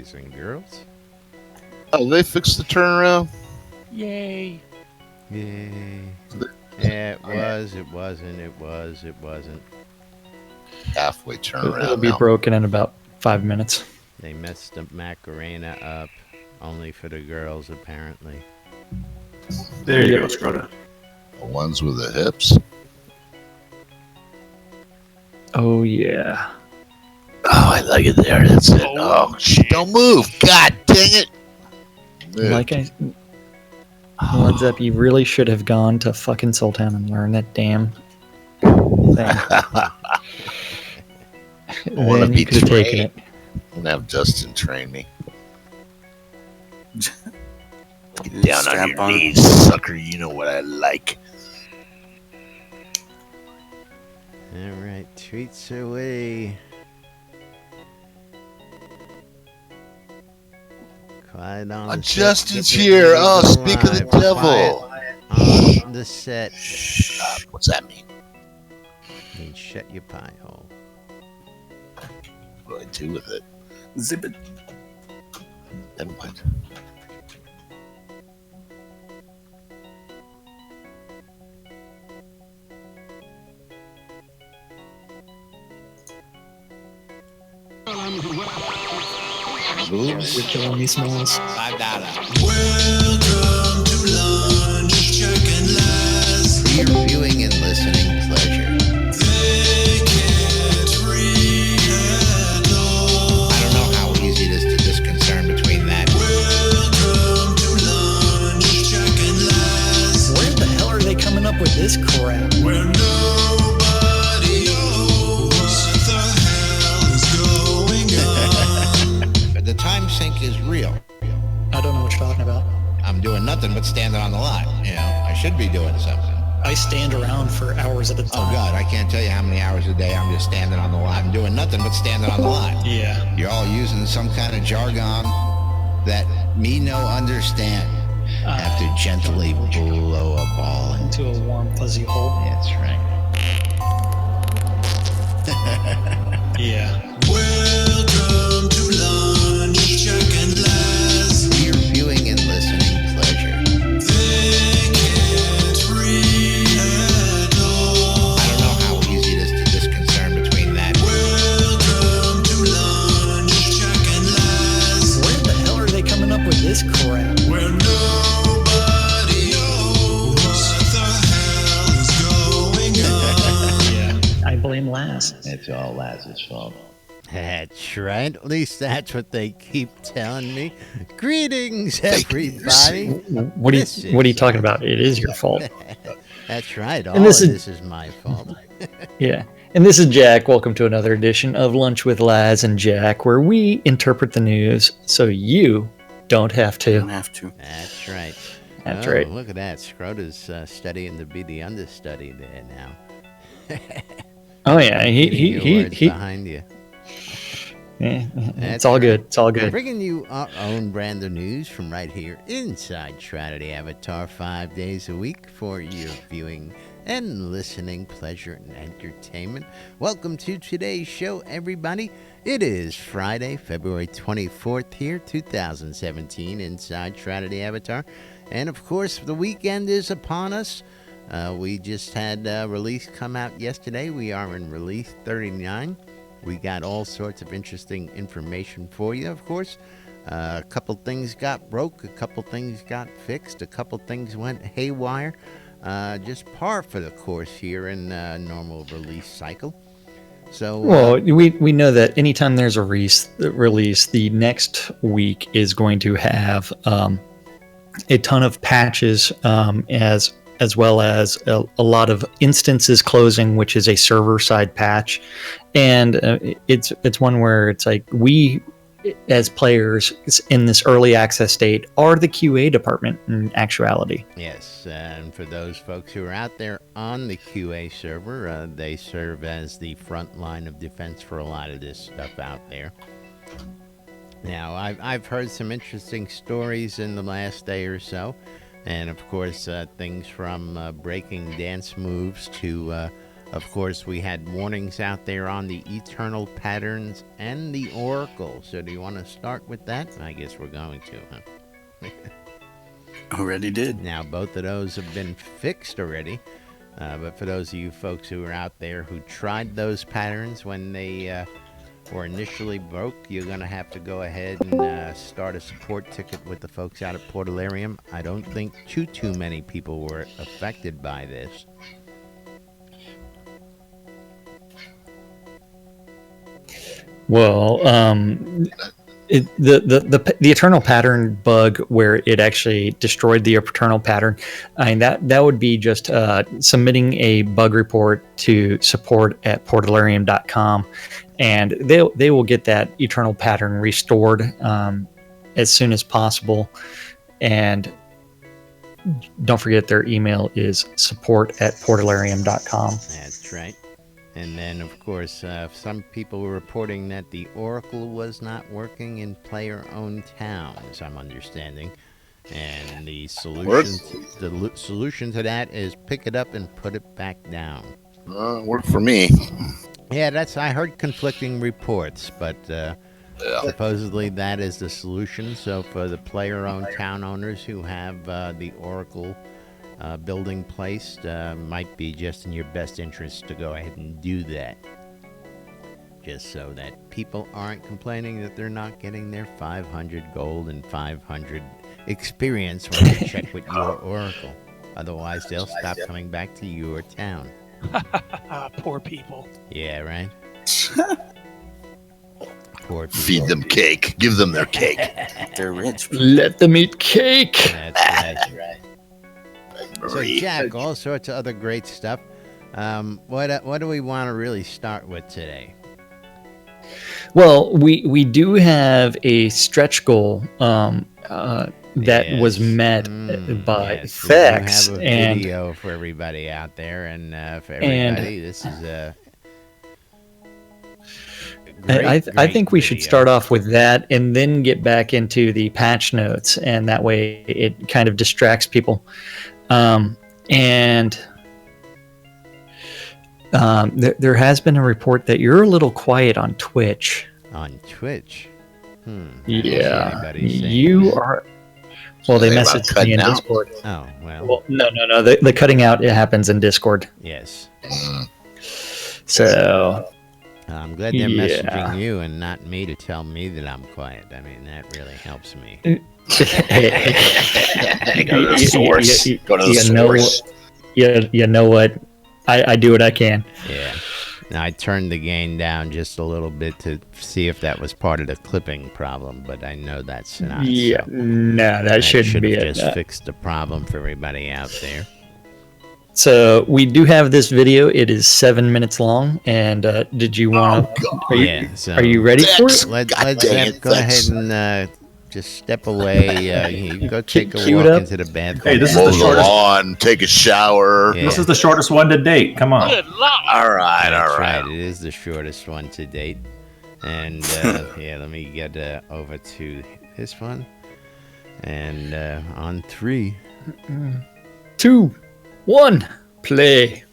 boys and girls. Oh, they fixed the turnaround? Yay. Yay. Yeah, it was, it wasn't, it was, it wasn't. Halfway turnaround It'll be now. broken in about 5 minutes. They messed the Macarena up, only for the girls, apparently. There you go, Shroud. The ones with the hips. Oh, yeah. Oh, I like it there. That's it. Oh, shit. Don't move. God dang it. Move. Like I... What's up? You really should have gone to fucking Sultan and learned that damn thing. I want to Then be you could have taken trained. it. I'm going to have Justin train me. Get down on your knees, sucker. You know what I like. All right, treats away. Quiet on the Justin's set. here. Oh, speak of the devil. Quiet on the set. Shh. What's that mean? And shut your pie hole. What do I do with it? Zip it. Then what? You're killing me, Smalls. $5. Welcome to lunch, Chuck and Laz. For your viewing and listening pleasure. They can't read at all. I don't know how easy it is to discern between that. Welcome to lunch, Chuck and Laz. Where the hell are they coming up with this crap? Where nobody knows what the hell is going on. The time sink is real. I don't know what you're talking about. I'm doing nothing but standing on the lot. You know, I should be doing something. I stand around for hours at a time. Oh God, I can't tell you how many hours a day I'm just standing on the lot. I'm doing nothing but standing on the lot. Yeah. You're all using some kind of jargon that me no understand. Have to gently blow a ball into. Into a warm, fuzzy hole. That's right. Yeah. Welcome to lunch, Chuck and Laz. For your viewing and listening pleasure. They can't read at all. I don't know how easy it is to discern between that. Welcome to lunch, Chuck and Laz. Where the hell are they coming up with this crap? Where nobody knows what the hell is going on. Yeah. I blame Lass. It's all Laz's fault. That's right. At least that's what they keep telling me. Greetings, everybody. What This are you is, talking about? It is your fault. That's right. All And this of is- this is my fault. Yeah. And this is Jack. Welcome to another edition of Lunch with Laz and Jack, where we interpret the news so you don't have Don't to. have to. That's right. That's Oh, right. Look at that. Shroud is studying to be the understudy there now. Oh yeah, Getting your words he behind you. yeah, That's it's all right. good. It's all good. Bringing you our own brand of news from right here inside Shroud Avatar 5 days a week for your viewing and listening pleasure and entertainment. Welcome to today's show, everybody. It is Friday, February 24th here, 2017, inside Shroud Avatar. And of course, the weekend is upon us. We just had release come out yesterday. We are in release 39. We got all sorts of interesting information for you, of course. A couple things got broke, a couple things got fixed, a couple things went haywire. Just par for the course here in normal release cycle. So, Well, we know that anytime there's a release, the next week is going to have a ton of patches, as well as a lot of instances closing, which is a server side patch, and it's one where it's like we, as players in this early access state, are the QA department in actuality. yes, and for those folks who are out there on the QA server, they serve as the front line of defense for a lot of this stuff out there. Now, I've heard some interesting stories in the last day or so, and of course, things from breaking dance moves to Of course, we had warnings out there on the eternal patterns and the oracle. So, do you want to start with that? I guess we're going to, huh? Already did. Now, both of those have been fixed already. But for those of you folks who are out there who tried those patterns when they were initially broke, you're going to have to go ahead and start a support ticket with the folks out at Portalarium. I don't think too many people were affected by this. Well, the eternal pattern bug where it actually destroyed the eternal pattern, I mean that would be just submitting a bug report to support@portalarium.com, and they will get that eternal pattern restored as soon as possible. And don't forget their email is support@portalarium.com. That's right. And then, of course, some people were reporting that the Oracle was not working in player-owned towns, I'm understanding. And the solution to that is pick it up and put it back down. Worked for me. Yeah, I heard conflicting reports, but supposedly that is the solution. So for the player-owned town owners who have the Oracle building placed, might be just in your best interest to go ahead and do that, just so that people aren't complaining that they're not getting their 500 gold and 500 experience when they check with your Oracle. Otherwise, they'll stop coming back to your town. Poor people. Yeah, right? Poor people. Feed them cake. Give them their cake. They're rich. Let them eat cake. That's right. So, Jack, all sorts of other great stuff. What do we want to really start with today? Well, we do have a stretch goal that was met by Thex, we have a video for everybody out there, and for everybody, this is a. I think we should video. start off with that and then get back into the patch notes, and that way it kind of distracts people. There has been a report that you're a little quiet on Twitch. On Twitch? Yeah, you are. Well, they messaged me in Discord. Oh, well. Well, no. The cutting out, it happens in Discord. Yes. So. I'm glad they're messaging you and not me to tell me that I'm quiet. I mean, that really helps me. Go to the source. Go to the source. You know what? I do what I can. Yeah. Now, I turned the gain down just a little bit to see if that was part of the clipping problem, but I know that's not. Yeah. So No, that shouldn't be it. Just fixed the problem for everybody out there. So we do have this video. It is 7 minutes long. And did you want to? Are you ready for it? Let's go ahead and just step away. You go take a walk into the bathroom. Hey, this is Mow the the shortest. lawn. Take a shower. Yeah. This is the shortest one to date. Come on. Good Lord. All right. That's right. It is the shortest one to date. And yeah, let me get over to this one. And on 3, 2, 1, play.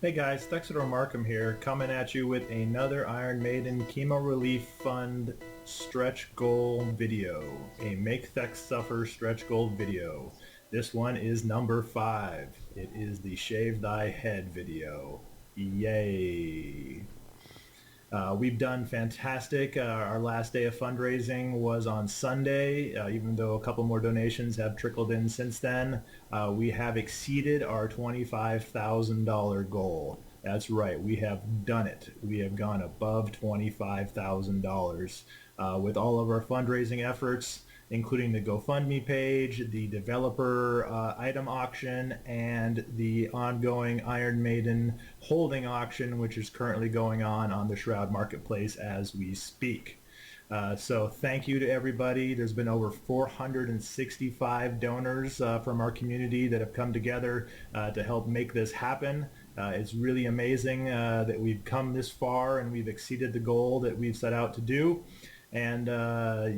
Hey guys, Thexeter Markham here, coming at you with another Iron Maiden Chemo Relief Fund stretch goal video. A Make Thex Suffer stretch goal video. This one is number 5. It is the Shave Thy Head video. Yay! We've done fantastic. Our last day of fundraising was on Sunday, even though a couple more donations have trickled in since then. We have exceeded our $25,000 goal. That's right, we have done it. We have gone above $25,000 with all of our fundraising efforts, including the GoFundMe page, the developer item auction, and the ongoing Iron Maiden holding auction, which is currently going on the Shroud Marketplace as we speak. So thank you to everybody. There's been over 465 donors from our community that have come together to help make this happen. It's really amazing that we've come this far and we've exceeded the goal that we've set out to do. And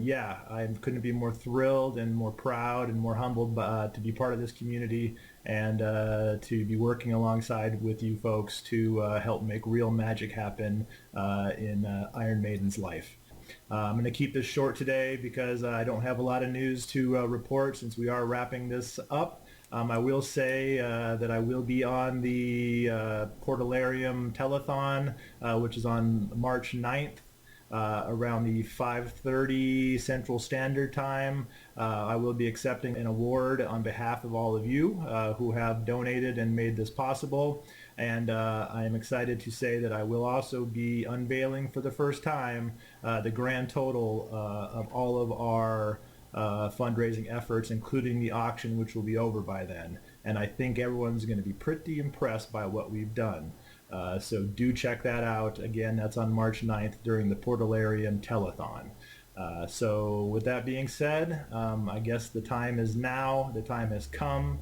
yeah, I couldn't be more thrilled and more proud and more humbled to be part of this community and to be working alongside with you folks to help make real magic happen in Iron Maiden's life. I'm going to keep this short today because I don't have a lot of news to report since we are wrapping this up. I will say that I will be on the Portalarium Telethon, which is on March 9th. Around the 5:30 Central Standard Time. I will be accepting an award on behalf of all of you who have donated and made this possible. And I am excited to say that I will also be unveiling for the first time the grand total of all of our fundraising efforts, including the auction, which will be over by then. And I think everyone's going to be pretty impressed by what we've done. So do check that out. Again, that's on March 9th during the Portalarium Telethon. So with that being said, I guess the time is now. The time has come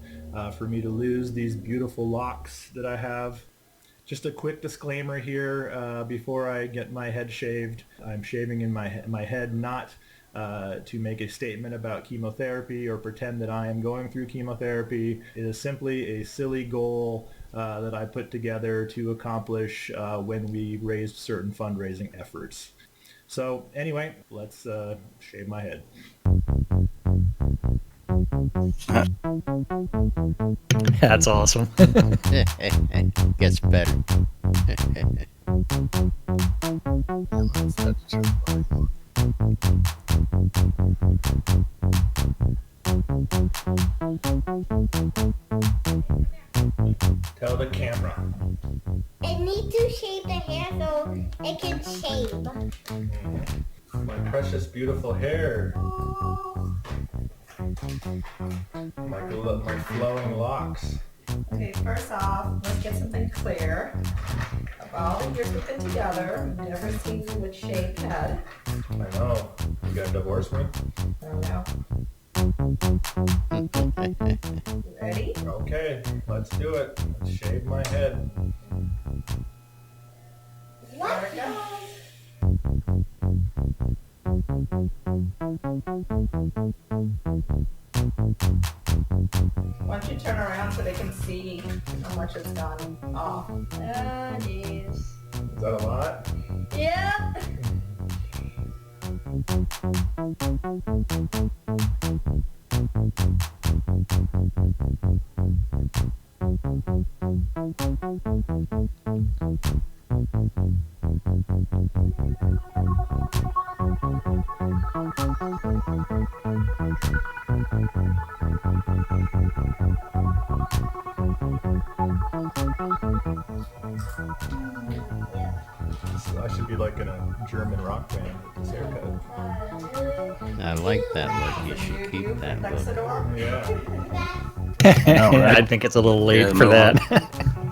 for me to lose these beautiful locks that I have. Just a quick disclaimer here before I get my head shaved. I'm shaving in my head not to make a statement about chemotherapy or pretend that I am going through chemotherapy. It is simply a silly goal that I put together to accomplish when we raised certain fundraising efforts. So anyway, let's shave my head. That's awesome. Gets better. Tell the camera. I need to shave the hair so it can shave. My precious, beautiful hair. My flowing locks. Okay, first off, let's get something clear. Of all the years we've been together, I've never seen you with shaved head. I know. You gonna divorce me? I don't know. You ready? Okay, let's do it. Let's shave my head. There it goes. Why don't you turn around so they can see how much it's gone off? Oh, jeez. Is that a lot? Yeah. So I should be like in a German rock band with this haircut. I like that look. You should keep that look. Yeah. I think it's a little late for that.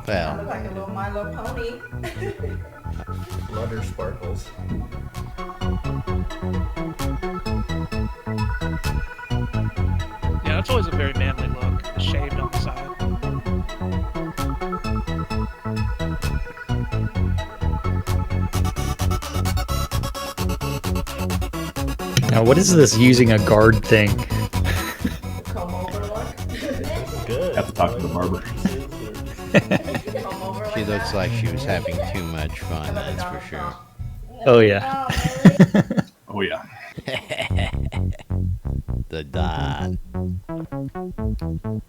Well, Look like a little Milo pony. Flutter sparkles. Yeah, that's always a very manly look. Shaved on the side. Now, what is this using a guard thing? Comb over look. Good. Have to talk to the barber. Comb over she like looks that. like she was having too much fun, that's for sure. Oh, yeah. Oh yeah. The Don.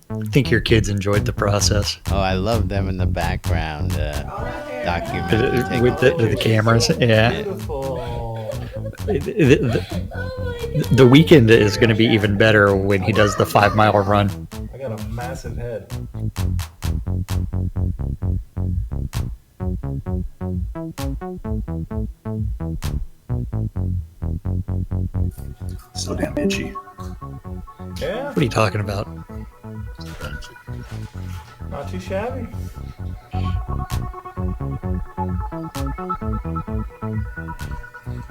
I think your kids enjoyed the process. Oh, I love them in the background documentary. With the cameras, yeah. Beautiful. The weekend is going to be even better when he does the 5-mile run. I got a massive head. So damn itchy. Yeah, What are you talking about? not too shabby.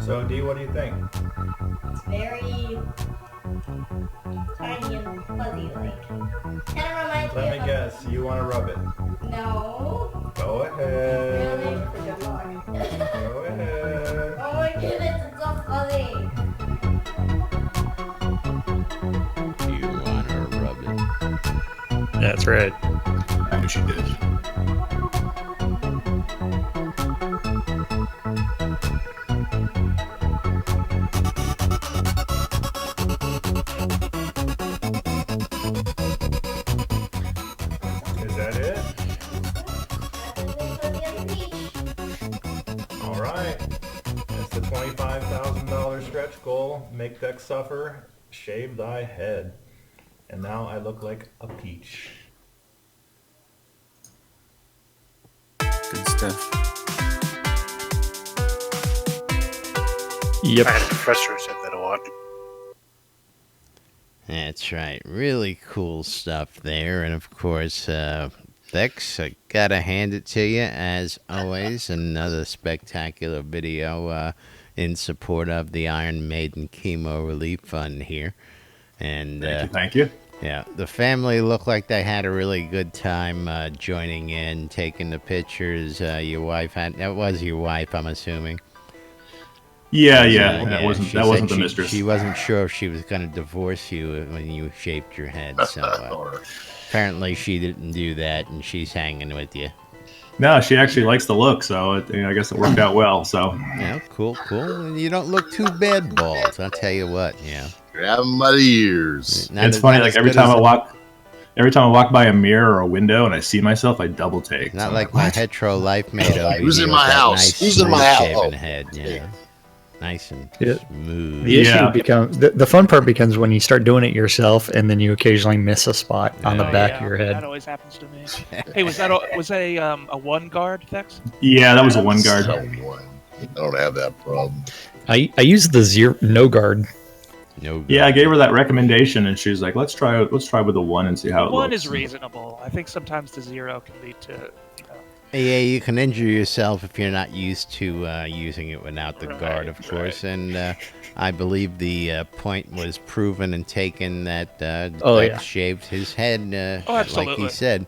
So, D, what do you think? It's very tiny and fuzzy like. Kind of reminds Let me me of guess. You want to rub it? No. Go ahead. Really? For good luck. Go ahead. Oh my goodness, it's so fuzzy. That's right. I knew she did. Is that it? All right. That's the $25,000 stretch goal. Make deck suffer, shave thy head. And now I look like a peach. Good stuff. Yep. I had a professor who said that a lot. That's right. Really cool stuff there. And of course, Bex, I gotta hand it to you as always. Another spectacular video in support of the Iron Maiden Chemo Relief Fund here. And Thank you. yeah, the family looked like they had a really good time joining in, taking the pictures. Your wife that was your wife, I'm assuming. Yeah. Yeah, That wasn't she that said wasn't the she- mistress. She wasn't sure if she was going to divorce you when you shaved your head. So apparently she didn't do that, and she's hanging with you. No, she actually likes the look, so I guess it worked out well. So Yeah, cool. And you don't look too bad bald. I'll tell you what. Yeah. Grab him by the ears. Not it's as- funny. not Like as every good time as- I walk by a mirror or a window and I see myself, I double take. Not So like I'm my what? hetero life mate over Who's here in with my that house? nice Who's in my house? shaven Oh, head. Yeah. Nice and Yeah. smooth. The issue Yeah. becomes the fun part becomes when you start doing it yourself, and then you occasionally miss a spot on the Oh, back yeah, of your That head. always happens to me. Hey, was that a one guard, Thex? Yeah, that was a one guard. Someone. I don't have that problem. I use the no guard. No. Yeah, I gave her that recommendation, and she's like, "Let's try with a one and see how it One looks." is reasonable. I think sometimes the 0 can lead to, Yeah, you can injure yourself if you're not used to using it without the Right, guard, of course. And I believe the point was proven and taken that Oh, Dex yeah. shaved his head, like he absolutely. said.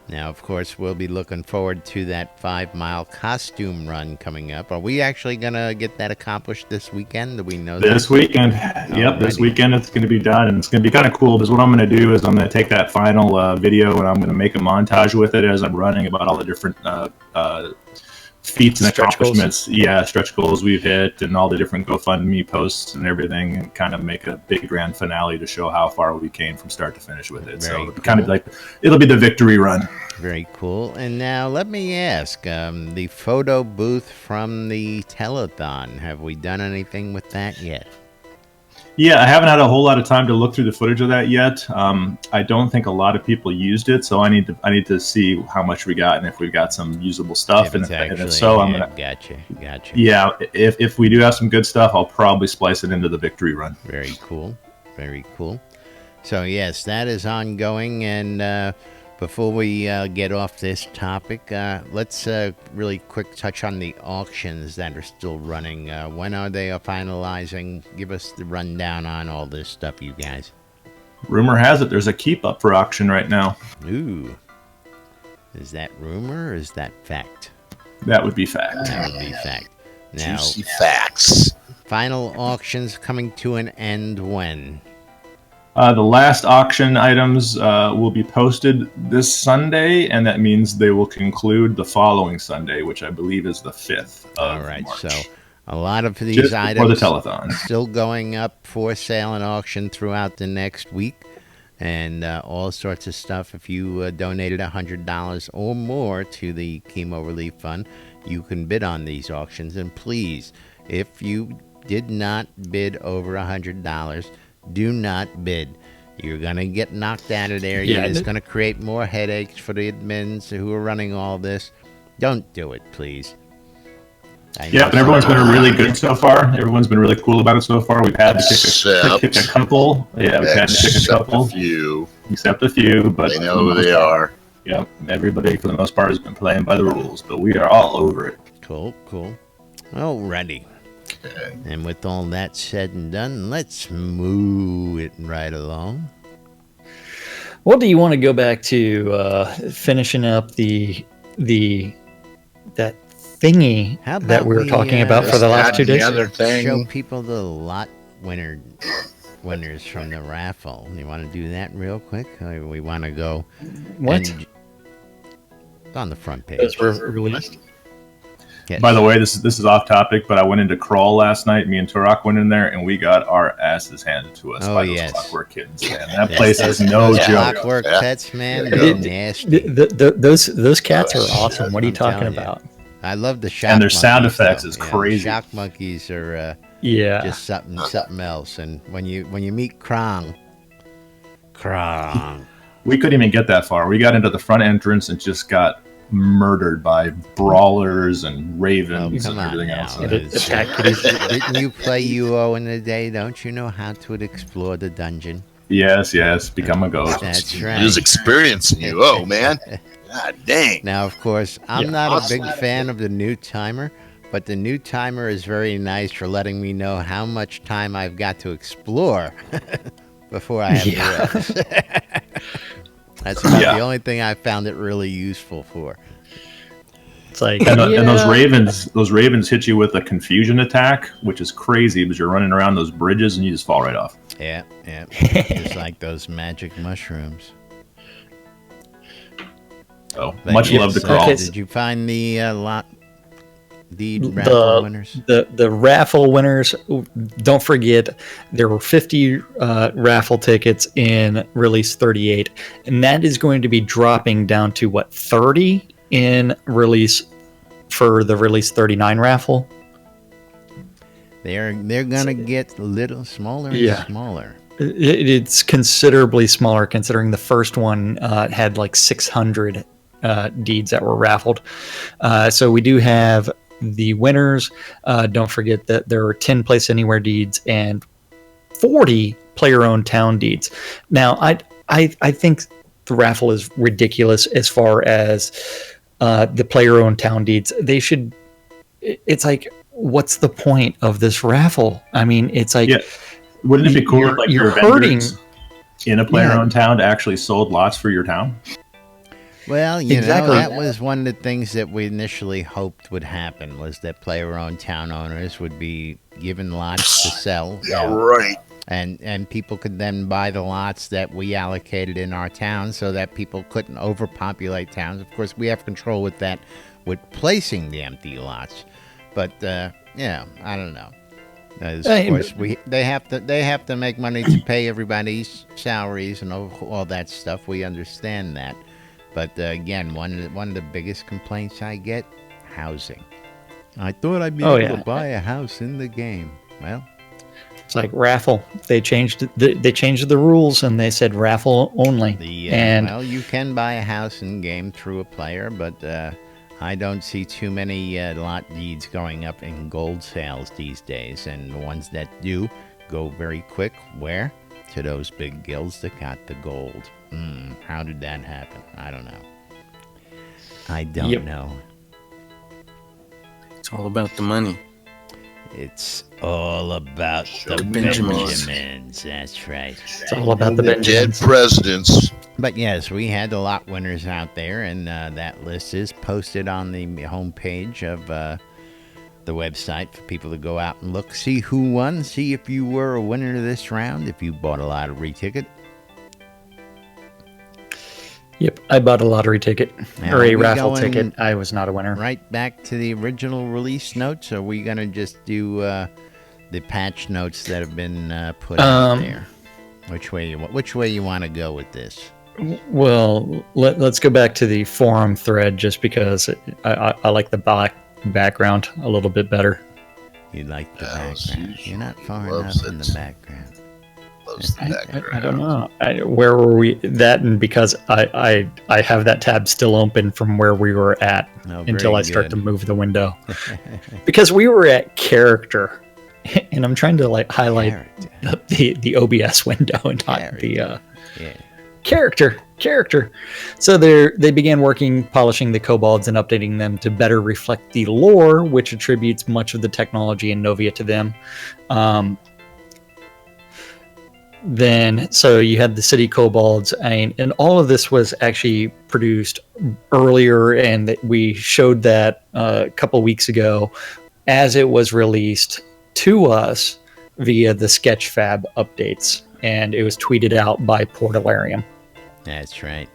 Now, of course, we'll be looking forward to that 5-mile costume run coming up. Are we actually going to get that accomplished this weekend? Do we know This that? weekend, yep, this Alrighty. weekend it's going to be done, and it's going to be kind of cool because what I'm going to do is I'm going to take that final video and I'm going to make a montage with it as I'm running about all the different feats and Stretch goals. accomplishments. Yeah, stretch goals we've hit and all the different GoFundMe posts and everything, and kind of make a big grand finale to show how far we came from start to finish with it. Very So kind of cool. like it'll be the victory run. Very cool. And now let me ask, the photo booth from the telethon, have we done anything with that yet? Yeah, I haven't had a whole lot of time to look through the footage of that yet. I don't think a lot of people used it, so I need to see how much we got and if we've got some usable stuff. If it's And if actually- so, I'm yeah, gonna. Gotcha. Yeah, if we do have some good stuff, I'll probably splice it into the victory run. Very cool. Very cool. So, yes, that is ongoing. And before we get off this topic, let's really quick touch on the auctions that are still running. When are they finalizing? Give us the rundown on all this stuff, you guys. Rumor has it there's a keep up for auction right now. Ooh. Is that rumor or is that fact? That would be fact. That would be fact. Now, Juicy facts. final auctions coming to an end when? The last auction items will be posted this Sunday, and that means they will conclude the following Sunday, which I believe is the 5th of All right, March. so a lot of these Just before items the telethon. still going up for sale and auction throughout the next week, and all sorts of stuff. If you donated $100 or more to the Chemo Relief Fund, you can bid on these auctions. And please, if you did not bid over $100, do not bid. You're going to get knocked out of there. Yeah, It's going to create more headaches for the admins who are running all this. Don't do it, please. I Yeah, know and everyone's some- been really good so far. Everyone's been really cool about it so far. We've had to pick a couple. Yeah, we've had to pick a Except couple. a few. Except a few, but They know who they are. Yep, everybody for the most part has been playing by the rules, but we are all over it. Cool. Alrighty. Okay. And with all that said and done, let's move it right along. Well, do you want to go back to finishing up that thingy How about that we were talking about for the last 2 The days? other Show thing. people the lot winner winners from the raffle. You want to do that real quick? Or we want to go. What? It's on the front page. Those were released. Yes. By the way, this is off topic, but I went into Crawl last night. Me and Turok went in there, and we got our asses handed to us by those Clockwork Kittens. Man, that place is no those joke. Clockwork pets, man, Yeah. they're nasty. Those cats are awesome. What are you I'm talking telling you. about? I love the shock And their sound monkeys, effects though. is Yeah, crazy. Shock monkeys are Yeah. just something else. And when you meet Krong, We couldn't even get that far. We got into the front entrance and just got murdered by brawlers and ravens come and everything on else. now. Didn't you play UO in the day? Don't you know how to explore the dungeon? Yes, become a ghost. That's right. He was experiencing you. Oh, man. God dang. Now, of course, I'm Yeah. not a big fan of the new timer, but the new timer is very nice for letting me know how much time I've got to explore before I have Yeah. to rest. That's about the only thing I found it really useful for. It's like And those ravens hit you with a confusion attack, which is crazy because you're running around those bridges and you just fall right off. Yeah. Just like those magic mushrooms. So But much yes, love to Crawl. Okay, Did you find the raffle winners? The raffle winners, don't forget there were 50 raffle tickets in release 38, and that is going to be dropping down to 30 in release for the release 39 raffle. They're gonna get a little smaller and Yeah. smaller. It's considerably smaller considering the first one had like 600 deeds that were raffled. So we do have the winners. Don't forget that there are 10 place anywhere deeds and 40 player-owned town deeds. Now, I think the raffle is ridiculous as far as the player-owned town deeds. They should. It's like, what's the point of this raffle? I mean, it's like, wouldn't it be cool if like you're your hurting vendors in a player-owned town actually sold lots for your town? Well, you Exactly. know, that was one of the things that we initially hoped would happen, was that player-owned town owners would be given lots to sell. Yeah, right. And people could then buy the lots that we allocated in our town so that people couldn't overpopulate towns. Of course, we have control with that, with placing the empty lots. But, yeah, I don't know. Of course, they have to make money to pay everybody's salaries and all that stuff. We understand that. But again, one of the biggest complaints I get, housing. I thought I'd be able to buy a house in the game. Well, it's like raffle. They changed the rules and they said raffle only. Well, you can buy a house in game through a player, but I don't see too many lot deeds going up in gold sales these days, and the ones that do go very quick. Where? To those big guilds that got the gold. How did that happen? I don't know. I don't know. It's all about the money. It's all about the Benjamins. Benjamins. That's right. It's all about the Dead Benjamins. presidents. But yes, we had the lot winners out there, and that list is posted on the homepage of the website for people to go out and look, see who won, see if you were a winner this round, if you bought a lottery ticket. Yep, I bought a lottery ticket Now, or are a we raffle going ticket. I was not a winner. Right back to the original release notes, or are we going to just do the patch notes that have been put out there? Which way you want to go with this? Well, let's go back to the forum thread just because I like the background a little bit better. You like the background. You're not far Loves enough in it. the background. Loves the background. I don't know. Where were we? That, and because I have that tab still open from where we were at until very I start good. to move the window. Because we were at character, and I'm trying to like highlight the OBS window and not the character. So they began polishing the kobolds and updating them to better reflect the lore, which attributes much of the technology in Novia to them. Then, so you had the city kobolds, and all of this was actually produced earlier, and that we showed that a couple weeks ago as it was released to us via the Sketchfab updates, and it was tweeted out by Portalarium. That's right.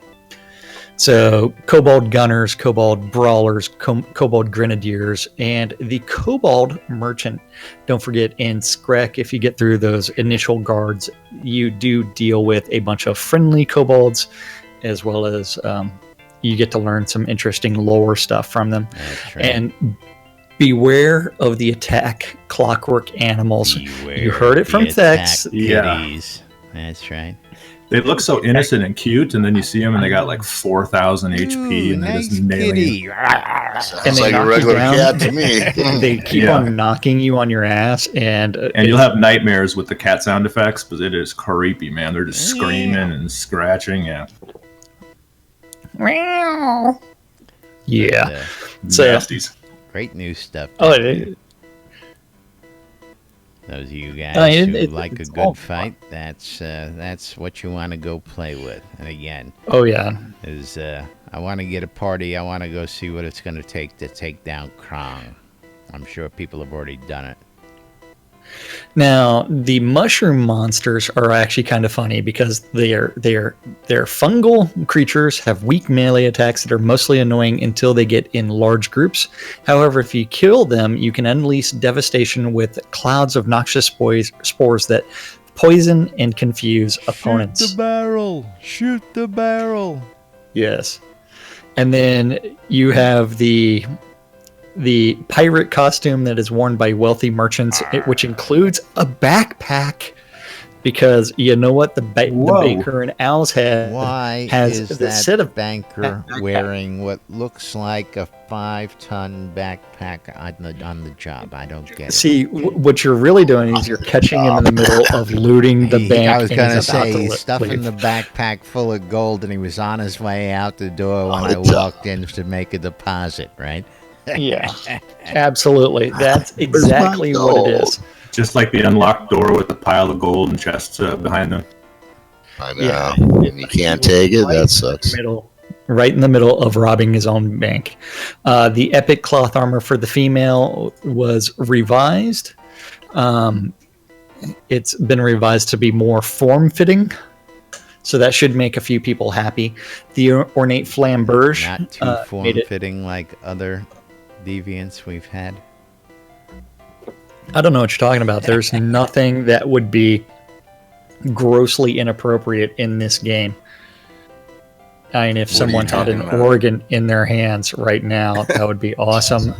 So, Kobold Gunners, Kobold Brawlers, Kobold Grenadiers, and the Kobold Merchant. Don't forget, in Skrek, if you get through those initial guards, you do deal with a bunch of friendly Kobolds, as well as you get to learn some interesting lore stuff from them. That's right. And beware of the attack clockwork animals. Beware You heard it the from attack Thex. kitties. That's right. They look so innocent and cute, and then you see them and they got like 4,000 HP, and they're nice just nailing you. kitty. Sounds they like a knock you regular down. cat to me. They keep Yeah. on knocking you on your ass, and You'll have nightmares with the cat sound effects, but it is creepy, man. They're just screaming and scratching. Yeah. yeah. Uh, So- Nasties. great new stuff. Oh, Those of you guys it- who it- like a it's all good fight, that's what you want to go play with. And again, oh yeah. is I want to get a party. I want to go see what it's going to take down Krong. I'm sure people have already done it. Now, the mushroom monsters are actually kind of funny because they're fungal creatures, have weak melee attacks that are mostly annoying until they get in large groups. However, if you kill them, you can unleash devastation with clouds of noxious spores that poison and confuse opponents. Shoot the barrel! Shoot the barrel! Yes. And then you have the pirate costume that is worn by wealthy merchants, which includes a backpack. Because you know what? The baker in Owl's Head Why has is the that set of banker wearing what looks like a 5-ton backpack on the job? I don't get it. See, what you're really doing is you're catching him in the middle of looting the bank. I was and going to he's about say, to he's stuffing leave. the backpack full of gold, and he was on his way out the door when I Oh, it's walked in to make a deposit, right? Yeah, absolutely. That's exactly what it is. Just like the unlocked door with the pile of gold and chests behind them. I know. Yeah. And you can't take it. That sucks. Right in the middle of robbing his own bank. The epic cloth armor for the female was revised. It's been revised to be more form-fitting, so that should make a few people happy. The ornate flamberge Not too made it. form-fitting like other deviants we've had. I don't know what you're talking about. There's nothing that would be grossly inappropriate in this game. I mean, if What are you someone had an talking about? organ in their hands right now, that would be awesome.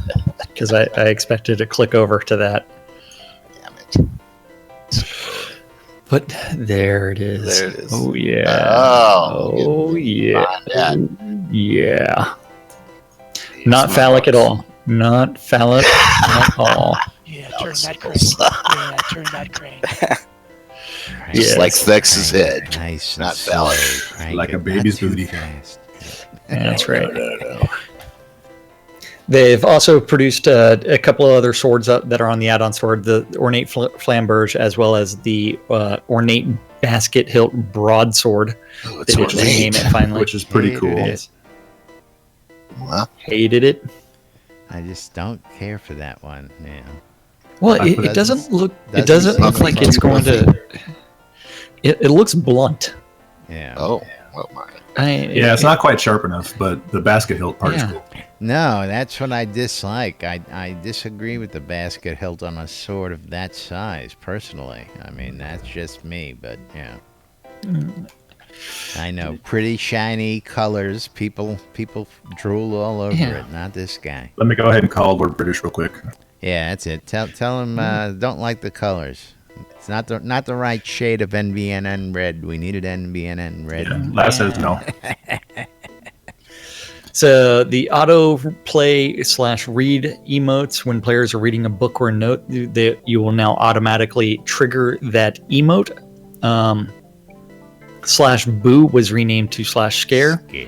Because I expected to click over to that. Damn it. But there it is. There it is. Oh, yeah. Oh, yeah. that. Yeah. Not phallic at all. Not phallic at all. Yeah, turn that crane. Yeah, turn that crane. Just Yes. like Thex's head. Nice and Not slow, phallic. crank Like it, a baby's not too booty. fast. That's right. They've also produced a couple of other swords that are on the add-on sword, the ornate flamberge, as well as the ornate basket hilt broadsword. Oh, They it's did rename ornate. it finally. Which is pretty Hated cool. it. Well, Hated it. I just don't care for that one. Yeah. Well, it Doesn't- doesn't look. doesn't It doesn't seem look like like it's it. going to. It looks blunt. Yeah. oh, well, my. Yeah, it's not quite sharp enough, but the basket hilt part is Yeah. cool. No, that's what I dislike. I disagree with the basket hilt on a sword of that size, personally. I mean, that's just me, but yeah. I know, pretty shiny colors. People drool all over Yeah. it. Not this guy. Let me go ahead and call Lord British real quick. Yeah, that's it. Tell him don't like the colors. It's not the right shade of NBNN red. We needed NBNN red. Yeah, Last says no. So the auto play / read emotes, when players are reading a book or a note, you will now automatically trigger that emote. / boo was renamed to / scare. Scare.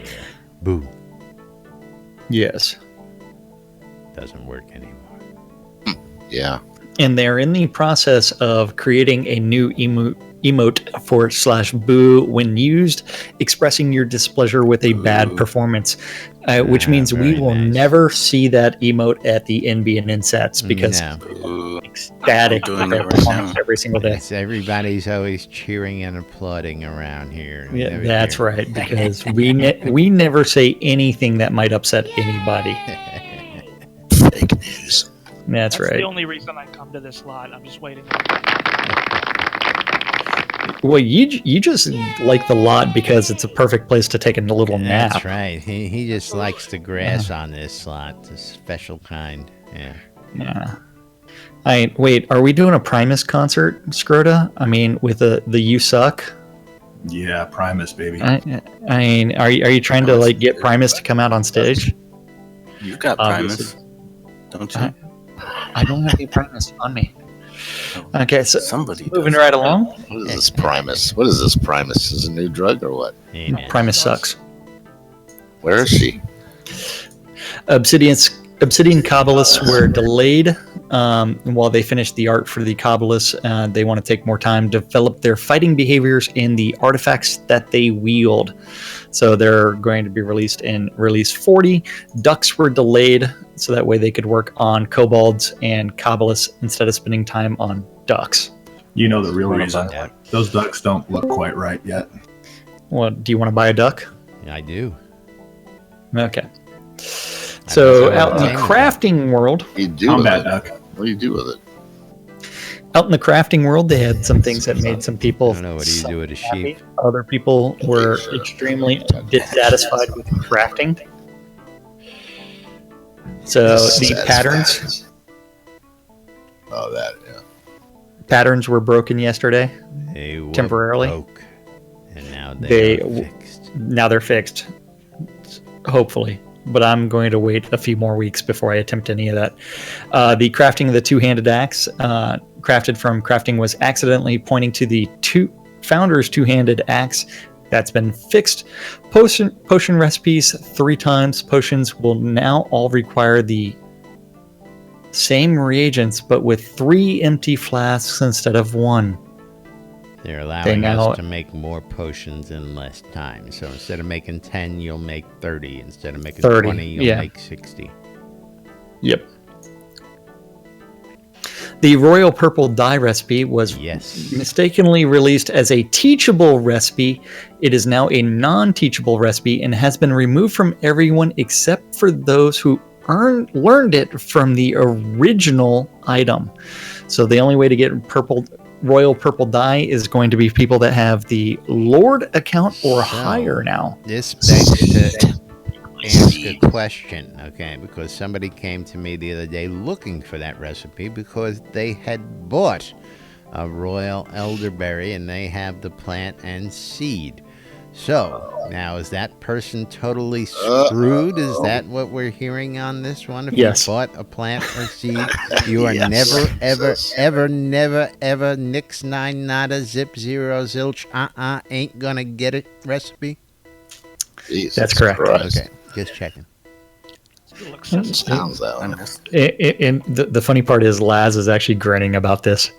Boo. Yes. Doesn't work anymore. Yeah. And they're in the process of creating a new emote /boo when used, expressing your displeasure with a bad performance, which means we very will nice. never see that emote at the NBNN sets because No. Ooh, ecstatic I'm with doing their it right performance now. every single day. It's everybody's always cheering and applauding around here. Yeah, Never that's hear. right, because we never say anything that might upset anybody. Fake news. That's the right. only reason I come to this lot. I'm just waiting. Well, you just like the lot because it's a perfect place to take a little nap. That's right. He just likes the grass on this slot, the special kind. Yeah. Yeah. Wait, are we doing a Primus concert, Scrota? I mean, with the You Suck? Yeah, Primus, baby. I mean, are you trying to like get Primus to come out on stage? You've got Obviously. Primus, don't you? I don't have any Primus on me. Okay, so Somebody moving does. right along. What is this Primus? What is this Primus? Is it a new drug or what? Hey, man. Primus sucks. Where is she? Obsidian Kabbalists were delayed while they finished the art for the Kabbalists. They want to take more time to develop their fighting behaviors in the artifacts that they wield. So they're going to be released in release 40. Ducks were delayed so that way they could work on kobolds and Kabbalists instead of spending time on ducks. You know the real What reason. about that? Those ducks don't look quite right yet. Well, do you want to buy a duck? I do. Okay. So out in the entertainment. crafting world, What do you do Combat with it? duck. What do you do with it? out in the crafting world, they had some things that made some people. I don't know. What do you do with a happy. sheep? Other people were extremely dissatisfied with crafting. So the Satisfaction. patterns Oh, that, yeah. patterns were broken yesterday. They were Temporarily. broke, and now They- they are fixed. Now they're fixed, hopefully. But I'm going to wait a few more weeks before I attempt any of that. The crafting of the two-handed axe, crafted from crafting, was accidentally pointing to the founder's two-handed axe. That's been fixed. Potion recipes 3 times. Potions will now all require the same reagents, but with 3 empty flasks instead of 1. They're allowing now- us to make more potions in less time. So instead of making 10, you'll make 30. Instead of making 30, 20, you'll yeah. make 60. Yep. The royal purple dye recipe was Yes. mistakenly released as a teachable recipe. It is now a non-teachable recipe and has been removed from everyone except for those who learned it from the original item. So the only way to get royal purple dye is going to be people that have the Lord account or So- higher now. This begs to ask a question, okay? Because somebody came to me the other day looking for that recipe because they had bought a royal elderberry and they have the plant and seed. So, now is that person totally screwed? Is that what we're hearing on this one? If Yes. you bought a plant or seed, you are Yes. never, ever, Yes. ever, never, ever, nix, nine, nada, zip, zero, zilch, ain't gonna get it recipe? Jesus That's correct. Christ. Okay, just checking. It looks sensible. Sounds that I way. missed And the funny part is Laz is actually grinning about this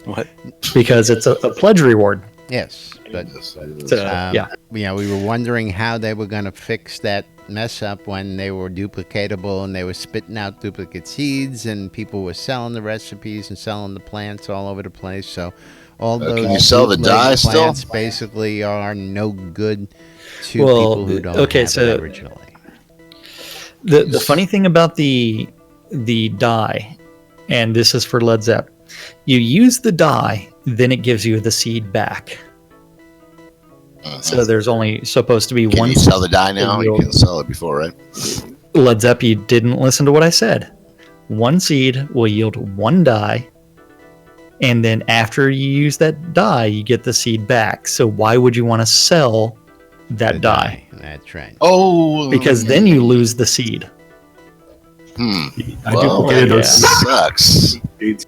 what? because it's a pledge reward. Yes, but So, yeah. we were wondering how they were going to fix that mess up when they were duplicatable and they were spitting out duplicate seeds and people were selling the recipes and selling the plants all over the place. So all those can you sell the bootleg dye still? plants basically are no good to Well, people who don't okay, have so- it originally. The funny thing about the dye, and this is for Led Zepp, you use the dye, then it gives you the seed back. So there's only supposed to be Can one. you sell the dye now? You You'll- can sell it before, right? Led Zepp, you didn't listen to what I said. One seed will yield 1 dye, and then after you use that dye, you get the seed back. So why would you want to sell that The dye? That's right. Oh, Because then you lose the seed. I well, duplicated that those sucks. seeds.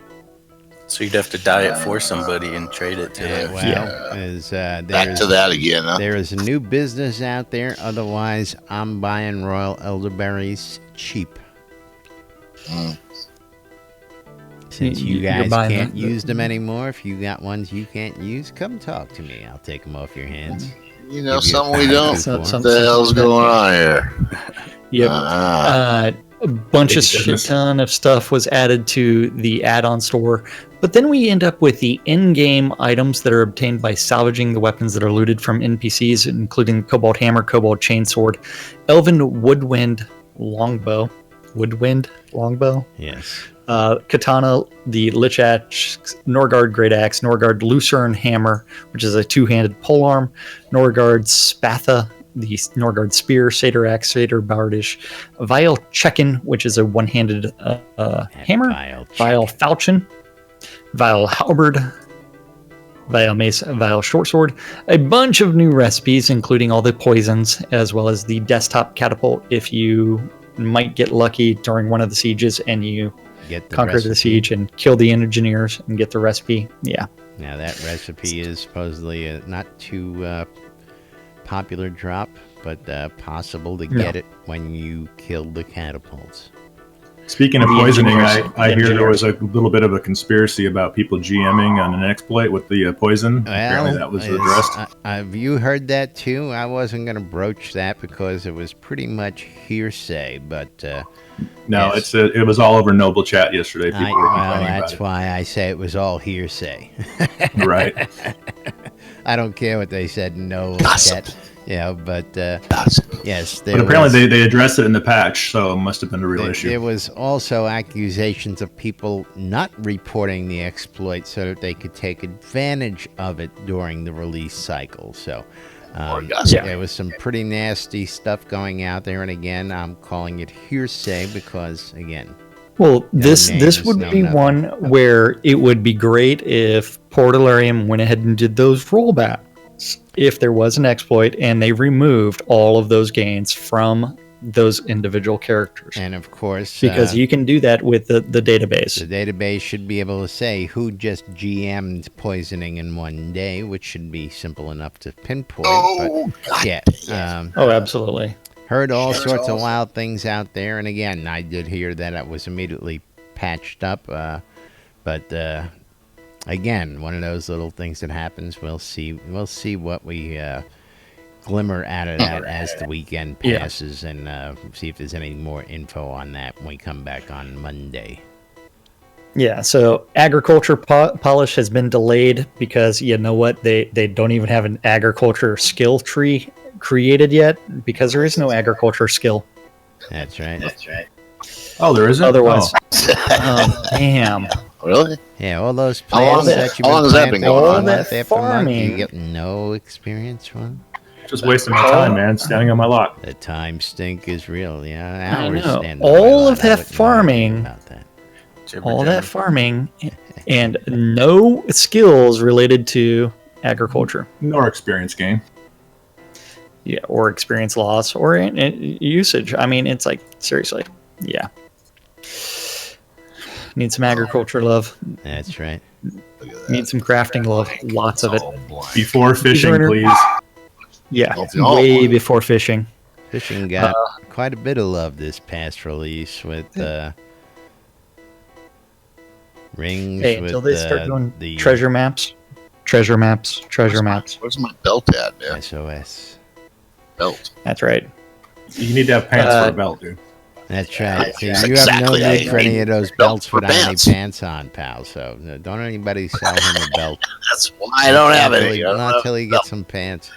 So you'd have to dye it for somebody and trade it to them. Well, is, Back there's, to that again, huh? there is a new business out there. Otherwise, I'm buying royal elderberries cheap. Mm. Since you You're guys buying can't the- use them anymore, if you got ones you can't use, come talk to me. I'll take them off your hands. You know, Give you a something we copy don't. for 'em. What the hell's going on here? Yep. Ah, A bunch of Big shit business. ton of stuff was added to the add-on store, but then we end up with the in-game items that are obtained by salvaging the weapons that are looted from NPCs, including Cobalt Hammer, Cobalt Chainsword, Elven Woodwind Longbow, Yes. Katana, the Lich Axe, Norgard Great Axe, Norgard Lucerne Hammer, which is a two-handed polearm, Norgard Spatha, the Norgard Spear, Satyr Axe, Satyr Bardish, Vile Checken, which is a one-handed hammer, Vile Falchion, Vile Halberd, Vile Mace, Vile Short Sword, a bunch of new recipes, including all the poisons, as well as the desktop catapult if you might get lucky during one of the sieges and you Get the conquer the recipe. siege and kill the engineers and get the recipe. Yeah. Now that recipe is supposedly a not too popular drop, but possible to get it when you kill the catapults. Speaking of The poisoning, engineers- I hear there engineers. was a little bit of a conspiracy about people GMing on an exploit with the poison. Apparently that was addressed. Have you heard that too? I wasn't going to broach that because it was pretty much hearsay, but No, yes. it was all over Noble Chat yesterday. People were complaining that's about why I say it was all hearsay. it. Right. I don't care what they said. No, Gossip. chat, but yes, there But apparently was, they addressed it in the patch, so it must have been a real issue. there was also accusations of people not reporting the exploit so that they could take advantage of it during the release cycle. So gossip. there was some pretty nasty stuff going out there, and again, I'm calling it hearsay because, again, Well, this names, would no be nothing. one where it would be great if Portalarium went ahead and did those rollbacks. If there was an exploit and they removed all of those gains from those individual characters. and of course, Because you can do that with the database. the database should be able to say who just GM'd poisoning in one day, which should be simple enough to pinpoint. Oh, but yeah, Oh, absolutely. heard all sorts of wild things out there, and again, I did hear that it was immediately patched up. But again, one of those little things that happens. We'll see. We'll see what we glimmer out of that as the weekend Yeah. passes, and see if there's any more info on that when we come back on Monday. Yeah, so agriculture polish has been delayed because you know what? They don't even have an agriculture skill tree created yet because there is no agriculture skill. That's right. Oh, there isn't? Otherwise, Oh. damn. Really? Yeah, all those How long- plants that you've how long has that planting been going on? month All that after month, farming. you get no experience from. Just wasting my time, man, standing on my lot. The time stink is real. Yeah, I hours know. standing on my All lot. of I that wouldn't know farming- about that. All that farming and no skills related to agriculture. Nor experience game. Yeah, or experience loss or usage. I mean, it's like, seriously. Yeah. Need some agriculture love. That's right. Need some crafting love. Lots of it. Before fishing, User please. Yeah, Oh. way before fishing. Fishing got quite a bit of love this past release with rings. Hey, with until they start doing the treasure maps. Treasure maps. Treasure maps. Where's my belt at, man? SOS. Belt. That's right. You need to have pants for a belt, dude. That's right. See, That's you have no exactly need it. for any of those Belt belts for without any pants. pants on, pal. So don't anybody sell him a belt. That's why I don't have Until any. he- I don't Not have till he a gets belt. some pants.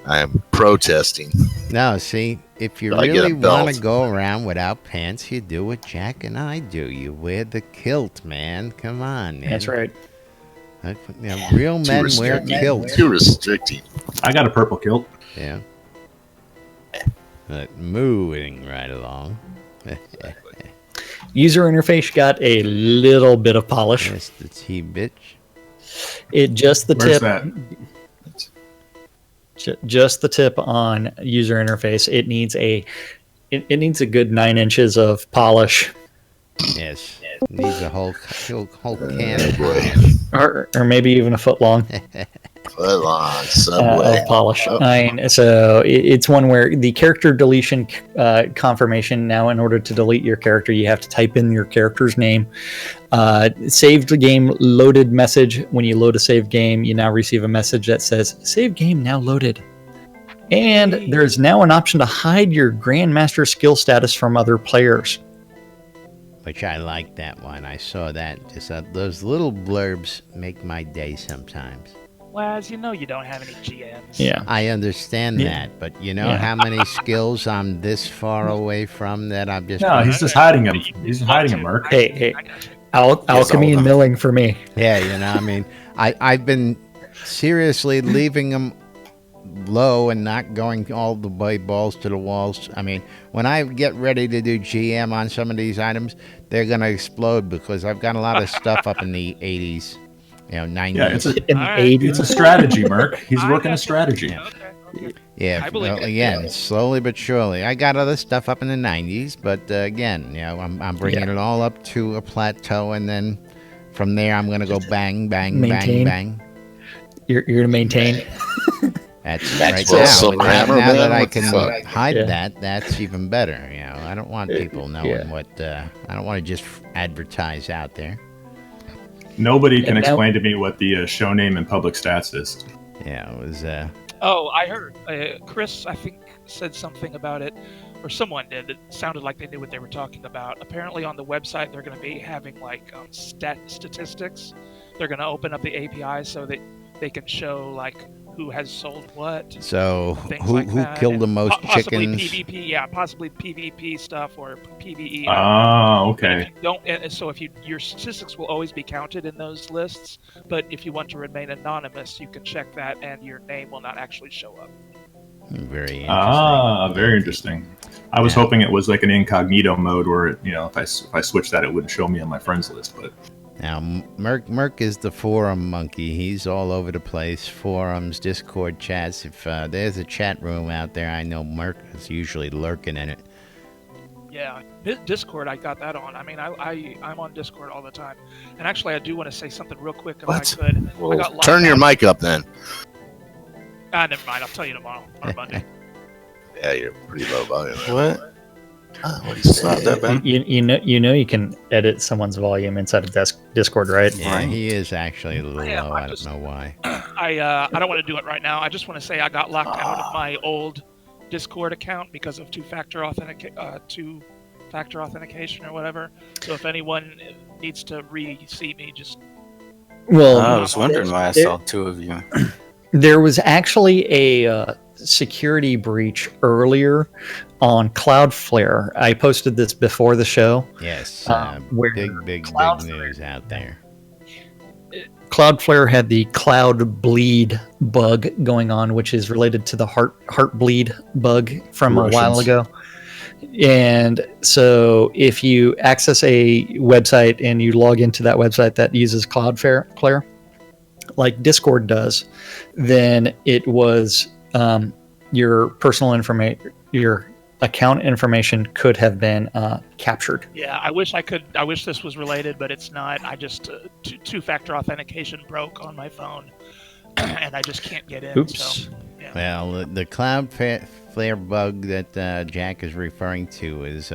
I am protesting. No, see, if you I get a really want to belt. go around without pants, you do what Jack and I do. You wear the kilt, man. Come on, man. That's right. Real Too men wear restricting. kilts. Too restricting. I got a purple kilt. Yeah. But moving right along. User interface got a little bit of polish. Yes, the T bitch. It just the Where's tip. that? Just the tip on user interface. It needs it needs a good 9 inches of polish, Yes. Needs a whole can. Boy. or maybe even a foot long. Foot-long, Subway. of polish. Oh. So it's one where the character deletion confirmation. Now, in order to delete your character, you have to type in your character's name. Saved game loaded message. When you load a save game, you now receive a message that says "Save game now loaded." And there's now an option to hide your Grandmaster skill status from other players. Which I like that one. I saw that. Just those little blurbs make my day sometimes. Well, as you know, you don't have any GMs. Yeah. I understand that, but you know how many skills I'm this far away from that I'm just... No, he's just hiding them. He's hiding them, Merc. Hey. Alchemy and milling for me. Yeah, you know, I mean, I've been seriously leaving them low and not going all the way balls to the walls. I mean, when I get ready to do GM on some of these items, they're going to explode because I've got a lot of stuff up in the 80s, 90s. Yeah, it's a strategy, Merc. He's working a strategy. Yeah, I believe well, it. again, slowly but surely. I got other stuff up in the 90s, but again, I'm bringing it all up to a plateau, and then from there I'm going to go bang, bang, Maintain. bang, bang. You're going to maintain. That's That's right well, now. so Now, grammar, now man, that I what the can fuck? hide that, that's even better. I don't want people knowing what. I don't want to just advertise out there. Nobody can explain to me what the show name and public stats is. Yeah, it was. Oh, I heard. Chris, I think, said something about it, or someone did. It sounded like they knew what they were talking about. Apparently, on the website, they're going to be having like statistics. They're going to open up the API so that they can show like who has sold what. So things who like that. killed the most possibly chickens? PvP, yeah, possibly PvP stuff or PvE. Oh, okay. If you don't, and so if your statistics will always be counted in those lists, but if you want to remain anonymous, you can check that, and your name will not actually show up. Very interesting. Very interesting. I was hoping it was like an incognito mode where if I switch that, it wouldn't show me on my friends list, but. Now, Merc is the forum monkey. He's all over the place. Forums, Discord chats. If there's a chat room out there, I know Merc is usually lurking in it. Yeah, Discord, I got that on. I mean, I'm on Discord all the time. And actually, I do want to say something real quick if I could. Well, I got locked turn your out. mic up then. Never mind. I'll tell you tomorrow or Monday. Yeah, you're pretty low volume. What? What do you say? Not that bad. You know you can edit someone's volume inside of Discord, right? Yeah, he is actually a little Yeah, low. I don't know why. I don't want to do it right now. I just want to say I got locked out of my old Discord account because of two-factor authentication or whatever. So if anyone needs to re-see me, just... Well, I was wondering why I saw two of you. There was actually a security breach earlier on Cloudflare. I posted this before the show. Yes, where big news out there. Cloudflare had the Cloud Bleed bug going on, which is related to the heart bleed bug from a while ago. And so if you access a website and you log into that website that uses Cloudflare, like Discord does, then it was your personal information, your account information could have been captured. Yeah, I wish this was related, but it's not. I just two-factor authentication broke on my phone, and I just can't get in. Oops. So, yeah. Well, the Cloudflare bug that Jack is referring to is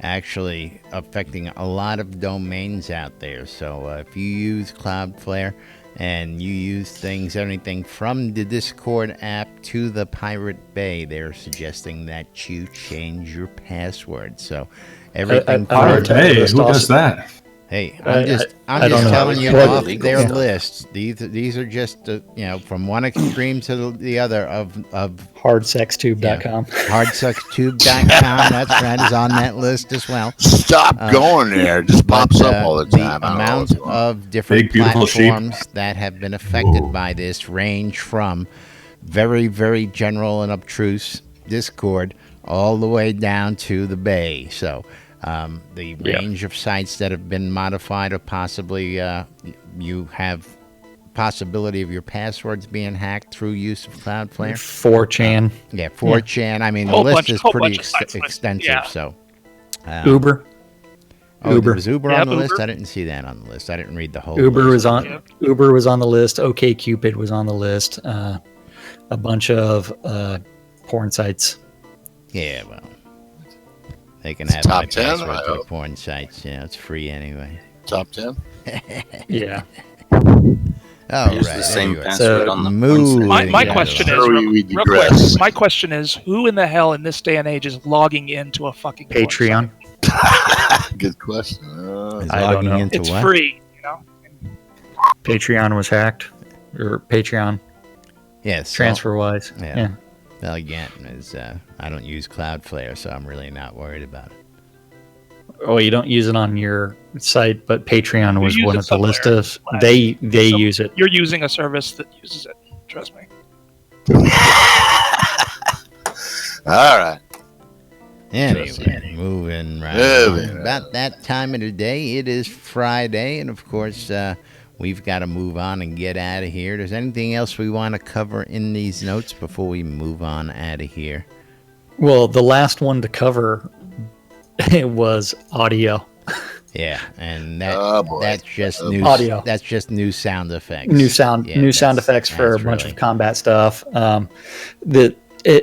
actually affecting a lot of domains out there. So if you use Cloudflare and you use anything from the Discord app to the Pirate Bay, they're suggesting that you change your password. So everything. Pirate Bay, who does that? Hey, I'm just telling you off their list. These are just from one extreme to the other of hardsextube.com. Hardsextube.com. That's right, is on that list as well. Stop going there. It just pops up all the time. The amount of different platforms that have been affected by this range from very, very general and obtruse Discord all the way down to the Bay. So the range of sites that have been modified, or possibly you have possibility of your passwords being hacked through use of Cloudflare. 4chan. 4chan. I mean, the list is pretty extensive. Yeah. So Uber. Oh, Uber. was Uber Yep, on the list? Uber. I didn't see that on the list. I didn't read the whole Uber list. was on. Yep. Uber was on the list. OkCupid was on the list. A bunch of porn sites. Yeah, well, they can It's have my top 10, password I to the hope. porn sites. Yeah, it's free anyway. Top 10. Yeah. Oh, Use right. the same anyway. password So, on the Moving porn site. My right question along. is, Sure, we real quick, digress. my question is, who in the hell in this day and age is logging into a fucking porn Patreon. site? Good question. Is I don't logging know. into It's what? free, you know. Patreon was hacked, or Patreon Yes. TransferWise. Yeah. Yeah. Well, again, I don't use Cloudflare, so I'm really not worried about it. Oh, you don't use it on your site, but Patreon was use one it of the list somewhere. of. They So use it. You're using a service that uses it. Trust me. All right. Anyway, moving right Moving along. right About that time of the day, it is Friday, and of course, we've got to move on and get out of here. There's anything else we want to cover in these notes before we move on out of here? Well, the last one to cover it was audio. Yeah, and that Oh, boy. that's just Oh, new Audio. That's just new sound effects. New sound that's- effects for a that's bunch really- of combat stuff.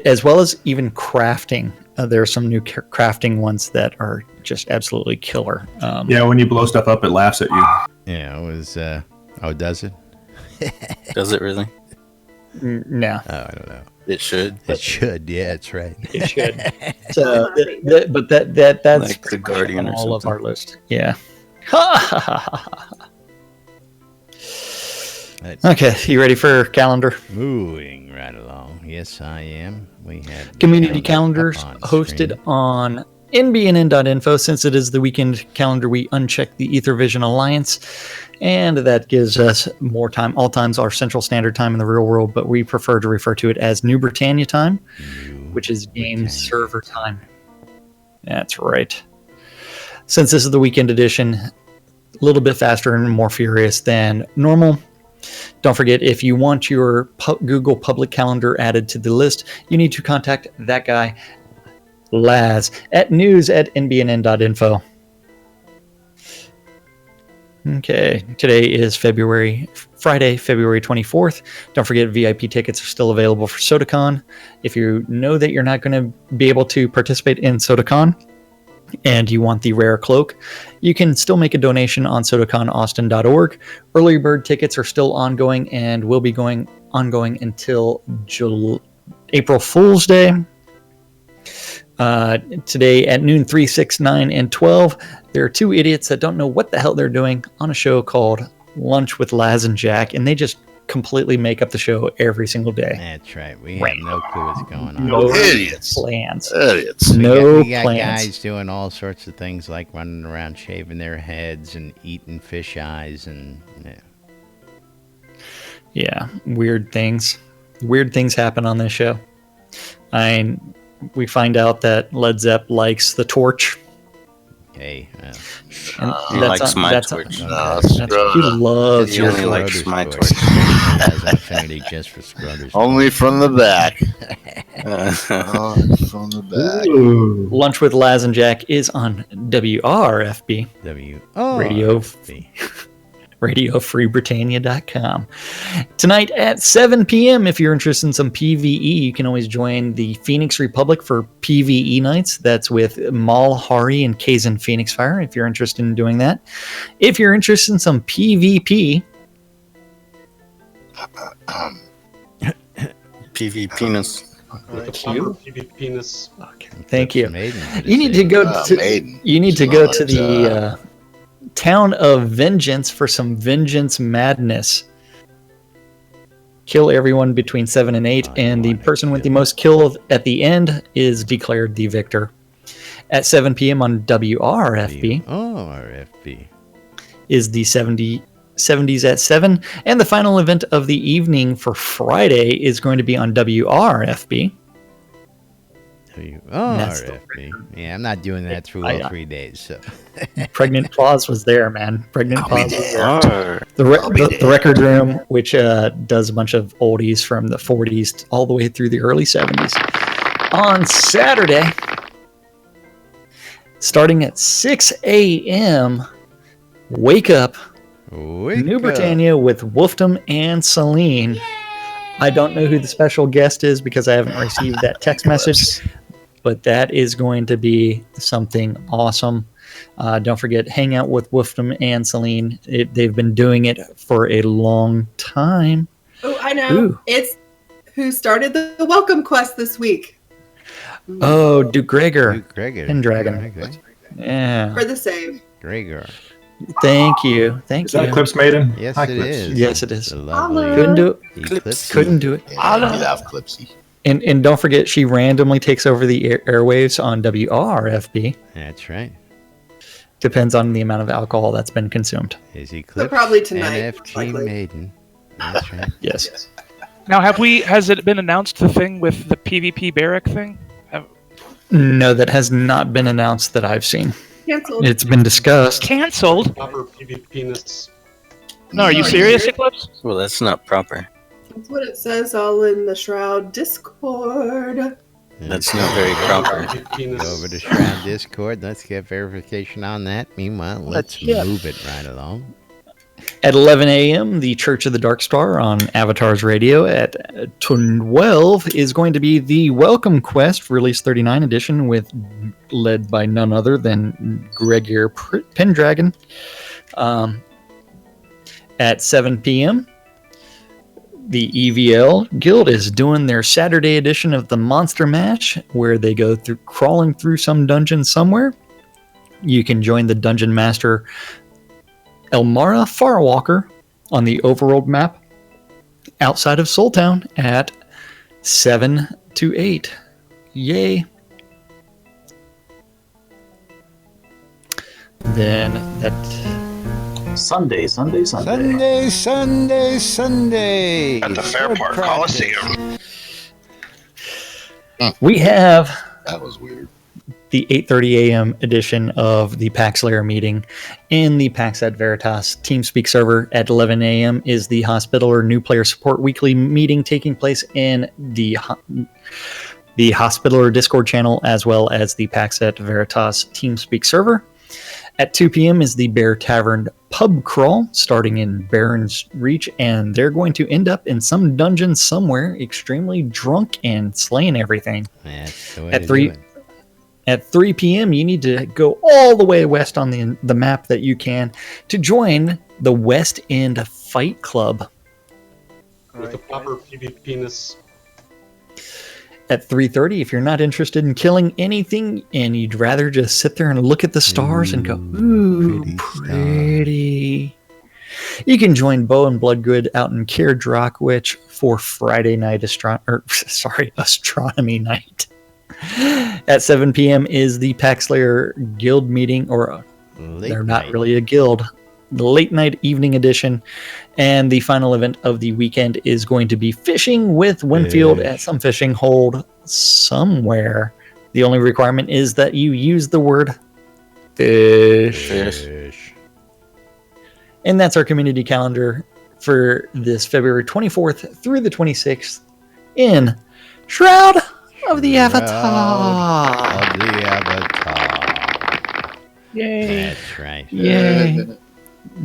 As well as even crafting. There are some new crafting ones that are just absolutely killer. Yeah, when you blow stuff up, it laughs at you. Yeah, it was. Oh, does it? Does it really? No, Oh, I don't know. It should. It should. Yeah, that's right. it should. So, but that's Like the Guardian or all of something. our list. Yeah. Okay, you ready for calendar? Moving right along. Yes, I am. We have the Community calendar calendars up on hosted screen. on NBNN.info. Since it is the weekend calendar, we uncheck the Ethervision Alliance, and that gives us more time. All times are Central Standard Time in the real world, but we prefer to refer to it as New Britannia Time, which is game Britannia server time. That's right. Since this is the weekend edition, a little bit faster and more furious than normal. Don't forget, if you want your Google public calendar added to the list, you need to contact that guy, Laz, at news@nbnn.info. Okay, today is Friday, February 24th. Don't forget, VIP tickets are still available for SodaCon. If you know that you're not going to be able to participate in SodaCon, and you want the rare cloak, you can still make a donation on sodaconaustin.org. Early bird tickets are still ongoing and will be ongoing until April Fool's Day. Today at noon 3, 6, 9, and 12, there are two idiots that don't know what the hell they're doing on a show called Lunch with Laz and Jack, and they just completely make up the show every single day. That's right. We have no clue what's going on. No Idiots. plans. Idiots. No we got plans. guys doing all sorts of things like running around shaving their heads and eating fish eyes and Yeah, weird things. Weird things happen on this show. We find out that Led Zepp likes the torch. hey, And He likes my that's torch. No, that's- he loves He your only torch. likes my torch. torch. Has an affinity just for Scruthers. Only from the back. Uh, Only from the back. Ooh. Lunch with Laz and Jack is on WRFB, RadioFreeBritannia.com. Tonight at 7 p.m., if you're interested in some PvE, you can always join the Phoenix Republic for PvE nights. That's with Mal Hari and Kazan Phoenix Fire, if you're interested in doing that. If you're interested in some PvP, PV penis. penis. thank you. Maiden, You need to go to Maiden. you need to go to But, the town of Vengeance for some Vengeance madness. Kill everyone between 7 and 8, and the person with the most kills at the end is declared the victor. At 7 p.m. on WRFB RFB. is the 70s at 7, and the final event of the evening for Friday is going to be on WRFB. That's the RFB. Yeah, I'm not doing that through all 3 days. So Pregnant Claus was there, man. Pregnant Claus was there. Arr. The Record Room, which does a bunch of oldies from the 40s all the way through the early 70s. On Saturday, starting at 6 a.m. Wake Up, New Britannia with Wolfdom and Celine. I don't know who the special guest is because I haven't received that text message, but that is going to be something awesome. Don't forget, hang out with Wolfdom and Celine. They've been doing it for a long time. Oh, I know. Ooh. It's who started the welcome quest this week. Oh, Duke Gregor. Duke Gregor. Pendragon. Okay. Yeah. For the save. Gregor. Thank you. Thank Is you. that Eclipse Maiden? Yes, Hi, it Eclipse. is. Yes, it is. The lovely Couldn't do it. Eclipse. Couldn't do it. I love Clipsy. And don't forget, she randomly takes over the airwaves on WRFB. That's right. Depends on the amount of alcohol that's been consumed. Is Eclipse probably tonight, NFT likely. Maiden. That's right. Yes. Now, has it been announced the thing with the PvP barrack thing? No, that has not been announced that I've seen. Canceled. It's been discussed. Canceled? Proper PvP-ness. No, are you serious, Eclipse? Well, that's not proper. That's what it says all in the Shroud Discord. That's not very proper. Go over to Shroud Discord. Let's get verification on that. Meanwhile, let's move it right along. At 11 a.m., the Church of the Dark Star on Avatar's Radio. At 12 is going to be the Welcome Quest, Release 39 edition, led by none other than Gregor Pendragon. At 7 p.m., the EVL Guild is doing their Saturday edition of the Monster Match, where they go through crawling through some dungeon somewhere. You can join the Dungeon Master Elmara Farwalker on the overworld map outside of Soultown at 7 to 8. Yay. Then that Sunday. Sunday. At the Fairpark Coliseum. we have That was weird. the 8:30 a.m. edition of the PAX Lair meeting in the PAX at Veritas TeamSpeak server. At 11 a.m. is the Hospitaller New Player Support Weekly meeting taking place in the Hospitaller Discord channel, as well as the PAX at Veritas TeamSpeak server. At 2 p.m. is the Bear Tavern pub crawl, starting in Baron's Reach, and they're going to end up in some dungeon somewhere, extremely drunk and slaying everything. That's the way At to 3 do it. At 3 p.m., you need to go all the way west on the map that you can to join the West End Fight Club. With the proper PvP-ness. At 3:30, if you're not interested in killing anything and you'd rather just sit there and look at the stars and go, ooh, pretty. You can join Bo and Bloodgood out in Cair Drochwich for Friday night astronomy night. At 7 p.m. is the PAX Lair Guild meeting, or they're not really a guild, the late night evening edition. And the final event of the weekend is going to be fishing with Winfield at some fishing hold somewhere. The only requirement is that you use the word fish. And that's our community calendar for this February 24th through the 26th in Shroud of the Avatar. Of the Avatar. Yay. That's right. Yay.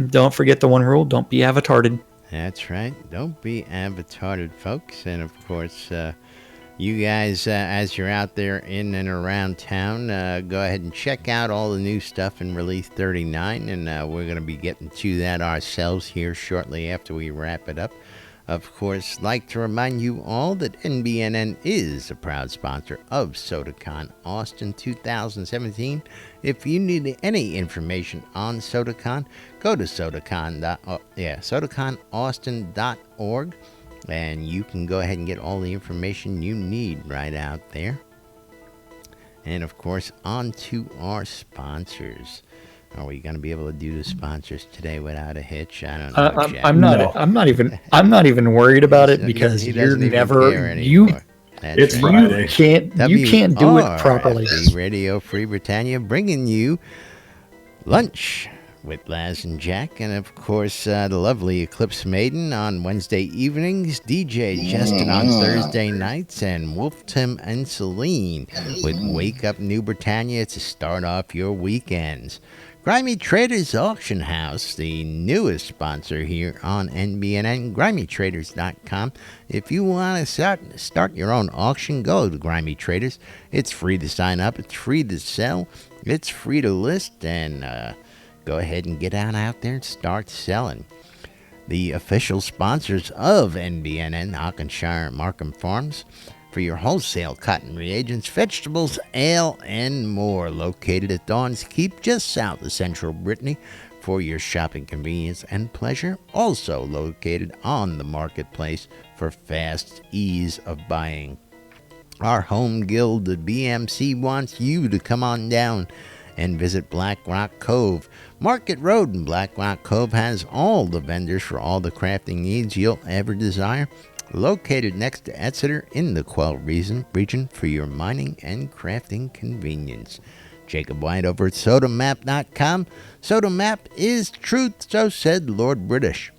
Don't forget the one rule, don't be avatarded. That's right. Don't be avatarded, folks. And of course, you guys, as you're out there in and around town, go ahead and check out all the new stuff in Release 39. And we're going to be getting to that ourselves here shortly after we wrap it up. Of course, like to remind you all that NBNN is a proud sponsor of SodaCon Austin 2017. If you need any information on SodaCon, go to SodaConAustin.org, and you can go ahead and get all the information you need right out there. And of course, on to our sponsors. Are we going to be able to do the sponsors today without a hitch? I don't know. Jack. I'm not even worried about it because He you're doesn't even never care anymore. That's It's right. Friday. you can't do it properly. WRFB Radio Free Britannia, bringing you lunch with Laz and Jack, and of course the lovely Eclipse Maiden on Wednesday evenings, DJ Justin on Thursday nights, and Wolf Tim and Celine with Wake Up New Britannia to start off your weekends. Grimy Traders Auction House, the newest sponsor here on NBNN, GrimyTraders.com. If you want to start your own auction, go to Grimy Traders. It's free to sign up, it's free to sell, it's free to list, and go ahead and get out there and start selling. The official sponsors of NBNN, Auchenshire Markham Farms, for your wholesale cotton reagents, vegetables, ale, and more. Located at Dawn's Keep, just south of Central Brittany, for your shopping convenience and pleasure. Also located on the marketplace for fast ease of buying. Our home guild, the BMC, wants you to come on down and visit Black Rock Cove. Market Road in Black Rock Cove has all the vendors for all the crafting needs you'll ever desire. Located next to Exeter in the Quell region for your mining and crafting convenience. Jacob White over at SodaMap.com. SodaMap is truth, so said Lord British.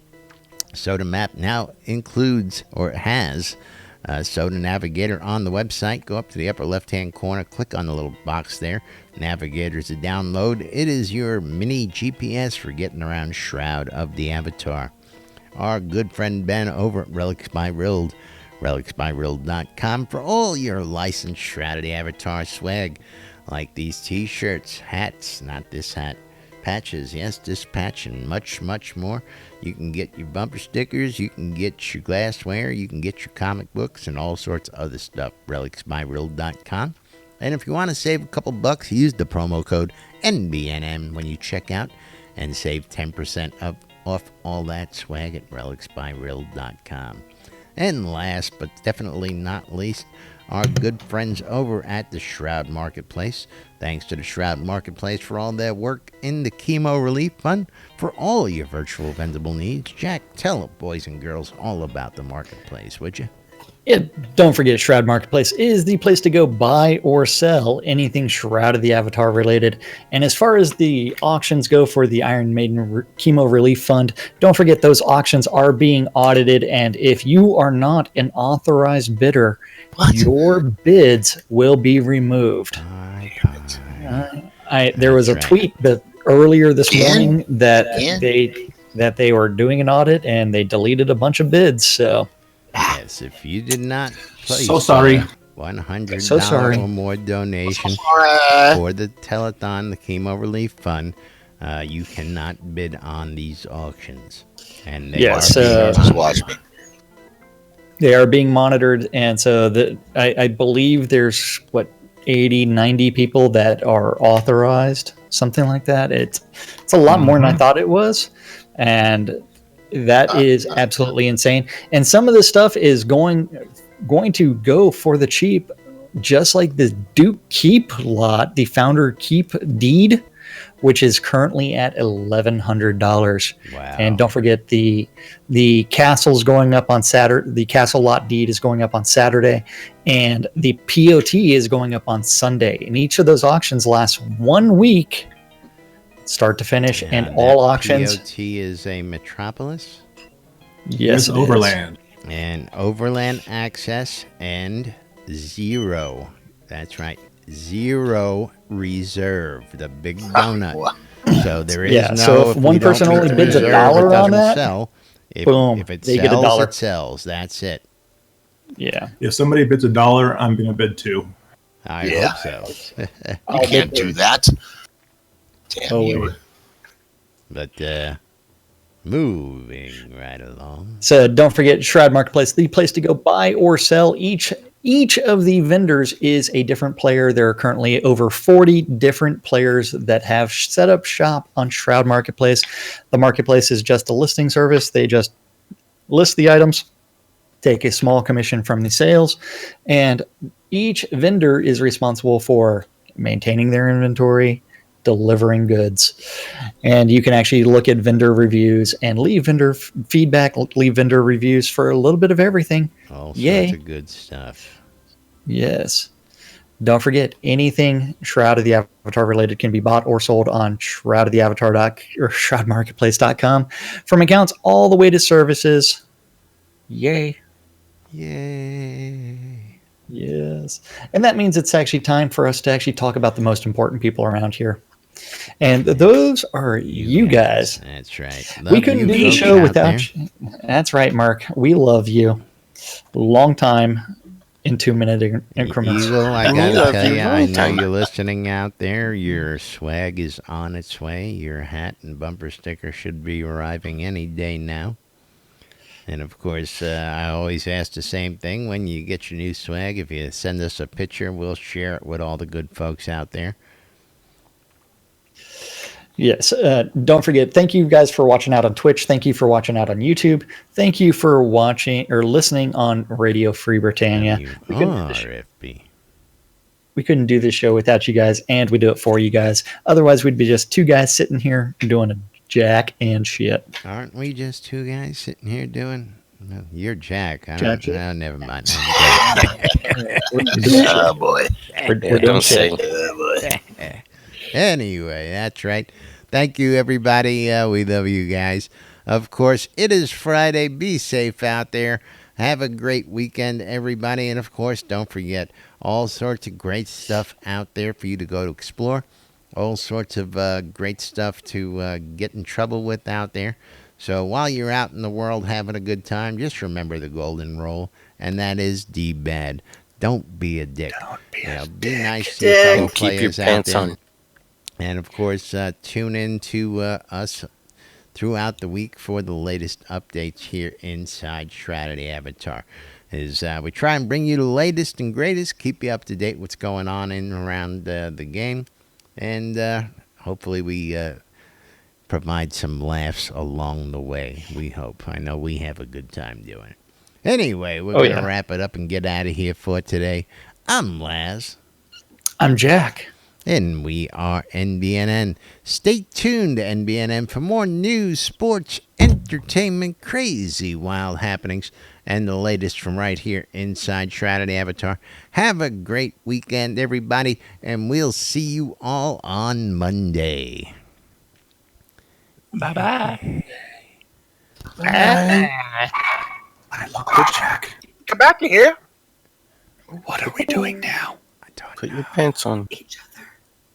SodaMap now includes, or has, Soda Navigator on the website. Go up to the upper left-hand corner, click on the little box there. Navigator is a download. It is your mini GPS for getting around Shroud of the Avatar. Our good friend Ben over at Relics by Rild, relicsbyrild.com, for all your licensed Shrouded Avatar swag, like these t-shirts, hats, not this hat, patches, yes, this patch, and much, much more. You can get your bumper stickers, you can get your glassware, you can get your comic books, and all sorts of other stuff, relicsbyrild.com. And if you want to save a couple bucks, use the promo code NBNN when you check out and save 10% off all that swag at relicsbyrild.com. And last but definitely not least, our good friends over at the Shroud Marketplace. Thanks to the Shroud Marketplace for all their work in the Chemo Relief Fund for all your virtual vendable needs. Jack, tell boys and girls all about the marketplace, would you? Yeah, don't forget, Shroud Marketplace is the place to go buy or sell anything Shroud of the Avatar related. And as far as the auctions go for the Iron Maiden Chemo Relief Fund, don't forget those auctions are being audited. And if you are not an authorized bidder, your bids will be removed. There was a tweet that earlier this morning that they were doing an audit and they deleted a bunch of bids. So. Yes, if you did not place $100 or more donation for the telethon, the Chemo Relief Fund, you cannot bid on these auctions. And they they are being monitored, and so I believe there's 80, 90 people that are authorized, something like that. It's a lot more than I thought it was, and that is absolutely insane. And some of this stuff is going to go for the cheap, just like the Duke Keep lot, the Founder Keep deed, which is currently at $1,100. Wow. And don't forget the castle's going up on Saturday. The castle lot deed is going up on Saturday, and the POT is going up on Sunday. And each of those auctions lasts 1 week, start to finish, and all auctions. POT is a metropolis? Yes, overland. And overland access and zero. That's right. Zero reserve. The big donut. So there is no. So if one person only bids $1 on that, boom, if it they sells, get $1. it sells. That's it. Yeah. If somebody bids $1, I'm going to bid $2. I hope so. You can't do that. Damn you. But moving right along. So don't forget Shroud Marketplace, the place to go buy or sell. Each of the vendors is a different player. There are currently over 40 different players that have set up shop on Shroud Marketplace. The marketplace is just a listing service. They just list the items, take a small commission from the sales, and each vendor is responsible for maintaining their inventory, delivering goods. And you can actually look at vendor reviews and leave vendor feedback, leave vendor reviews for a little bit of everything. All Yay. sorts of good stuff. Yes. Don't forget, anything Shroud of the Avatar related can be bought or sold on shroudoftheavatar or shroudmarketplace.com. From accounts all the way to services. Yay. Yay. Yes. And that means it's actually time for us to actually talk about the most important people around here. And those are you guys. That's right. We couldn't do the show without you. That's right, Mark. We love you. Long time in 2-minute increments. Eagle, I gotta tell you, I know you're listening out there. Your swag is on its way. Your hat and bumper sticker should be arriving any day now. And of course, I always ask the same thing when you get your new swag. If you send us a picture, we'll share it with all the good folks out there. Yes. Don't forget, thank you guys for watching out on Twitch. Thank you for watching out on YouTube. Thank you for watching or listening on Radio Free Britannia. RFB. We couldn't do this show without you guys, and we do it for you guys. Otherwise, we'd be just two guys sitting here doing a jack and shit. Aren't we just two guys sitting here doing? No, you're Jack. Jack. No, never mind. Oh, boy. We're doing shit. Anyway, that's right. Thank you, everybody. We love you guys. Of course, it is Friday. Be safe out there. Have a great weekend, everybody. And, of course, don't forget all sorts of great stuff out there for you to go to explore. All sorts of great stuff to get in trouble with out there. So while you're out in the world having a good time, just remember the golden rule, and that is D-bad. Don't be a dick. Be nice to your fellow Keep your players out pants there. on. And, of course, tune in to us throughout the week for the latest updates here inside Shroud of the Avatar. We try and bring you the latest and greatest, keep you up to date what's going on in and around the game. And hopefully we provide some laughs along the way, we hope. I know we have a good time doing it. Anyway, we're going to wrap it up and get out of here for today. I'm Laz. I'm Jack. And we are NBNN. Stay tuned to NBNN for more news, sports, entertainment, crazy wild happenings, and the latest from right here inside Shroud of the Avatar. Have a great weekend, everybody, and we'll see you all on Monday. Bye-bye. I love good Jack. Come back here. What are we doing now? Put your pants on.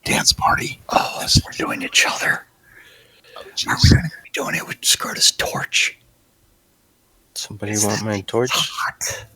Dance party. Oh, we're doing each other. Are we going to be doing it with Scrotus Torch? Somebody want my torch? Hot.